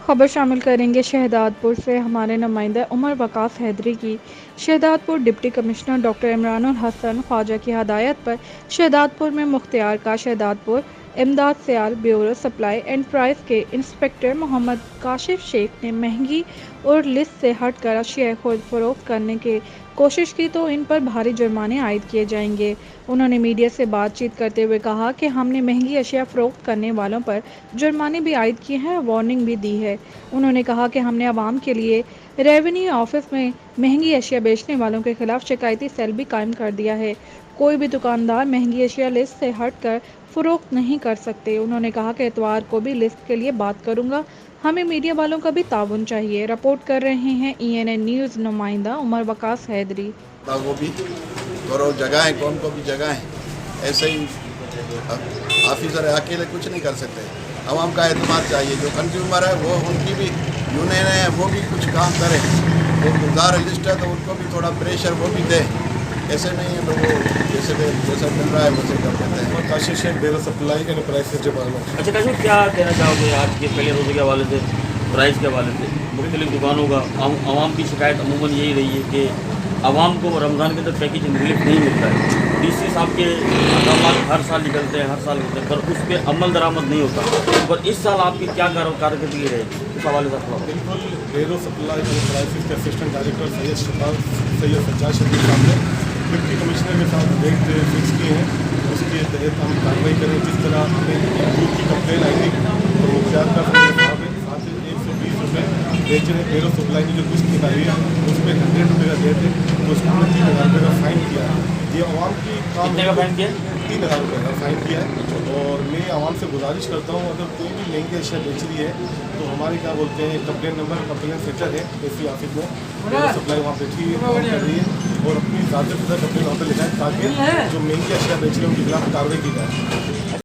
خبر شامل کریں گے شہدادپور سے ہمارے نمائندہ عمر وقاص حیدری کی۔ شہدادپور ڈپٹی کمشنر ڈاکٹر عمران الحسن خواجہ کی ہدایت پر شہدادپور میں مختار کا شہدادپور امداد سیال بیورو سپلائی انٹرپرائز کے انسپکٹر محمد کاشف شیخ نے مہنگی اور لسٹ سے ہٹ کر اشیاء فروخت کرنے کی کوشش کی تو ان پر بھاری جرمانے عائد کیے جائیں گے۔ انہوں نے میڈیا سے بات چیت کرتے ہوئے کہا کہ ہم نے مہنگی اشیاء فروخت کرنے والوں پر جرمانے بھی عائد کیے ہیں اور وارننگ بھی دی ہے۔ انہوں نے کہا کہ ہم نے عوام کے لیے ریونیو آفس میں مہنگی اشیاء بیچنے والوں کے خلاف شکایتی سیل بھی قائم کر دیا ہے۔ کوئی بھی دکاندار مہنگی اشیاء لسٹ سے ہٹ کر فروخت نہیں کر سکتے۔ انہوں نے کہا کہ اتوار کو بھی لسٹ کے لیے بات کروں گا، ہمیں میڈیا والوں کا بھی تعاون چاہیے۔ رپورٹ کر رہے ہیں ENN نیوز نمائندہ عمر وقاص حیدری۔ وہ بھی اور جگہ ہے، کون کو بھی جگہ ہے، ایسے ہی آفیسر اکیلے کچھ نہیں کر سکتے۔ عوام کا اعتماد چاہیے، جو کنزیومر ہے وہ ان کی بھی یونین ہے، وہ بھی کچھ کام کرے۔ وہ گزار لسٹ ہے تو ان کو بھی تھوڑا پریشر وہ بھی دے، ایسے نہیں ہے لوگوں جیسے مل رہا ہے ویسے کر دیتے ہیں۔ کاشف شیخ بیورو سپلائی انٹرپرائز ڈپارٹمنٹ۔ اچھا کاشف، کیا کہنا چاہو گے آج کے پہلے روزے کے حوالے سے، پرائز کے حوالے سے؟ مختلف دکانوں کا عوام کی شکایت عموماً یہی رہی ہے کہ عوام کو رمضان کے اندر پیکیج ریلیف نہیں ملتا ہے۔ DC صاحب کے اقدامات ہر سال نکلتے ہیں، ہر سال ہوتے ہیں، پر اس پہ عمل درآمد نہیں ہوتا۔ پر اس سال آپ کی کیا کارکردگی رہے گی اس حوالے سے؟ بالکل، بیورو سپلائی انٹرپرائز کے اسسٹنٹ ڈائریکٹر سید سجاد شفیق صاحب نے ڈپٹی کمشنر کے ساتھ ڈیٹ فکس کیے ہیں، اس کے تحت ہم کارروائی کریں۔ جس طرح ہمیں دودھ کی کمپلین آئی تھی تو مختار کا صاحب ہے 120 روپے بیچ رہے۔ بیورو سپلائی کی جو قسط نکالی ہے اس پہ 100 روپے کا دیتے ہیں، تو اس کو 3000 روپے کا فائن کیا ہے۔ یہ عوام کی کام کتنے کا فائن کیا؟ 3000 روپے کا فائن کیا ہے۔ اور میں عوام سے گزارش کرتا ہوں، اگر کوئی بھی مہنگی اشیاء بیچ رہی ہے تو ہماری کیا بولتے ہیں کمپلین نمبر کمپلین سینٹر ہے AC آفس میں، بیورو سپلائی وہاں بیٹھی کر رہی ہے اور اپنی ذاتی کمپلین وہاں پہ لکھائیں تاکہ جو مہنگی اشیاء بیچ رہے ہیں ان کے خلاف کارروائی کی جائے۔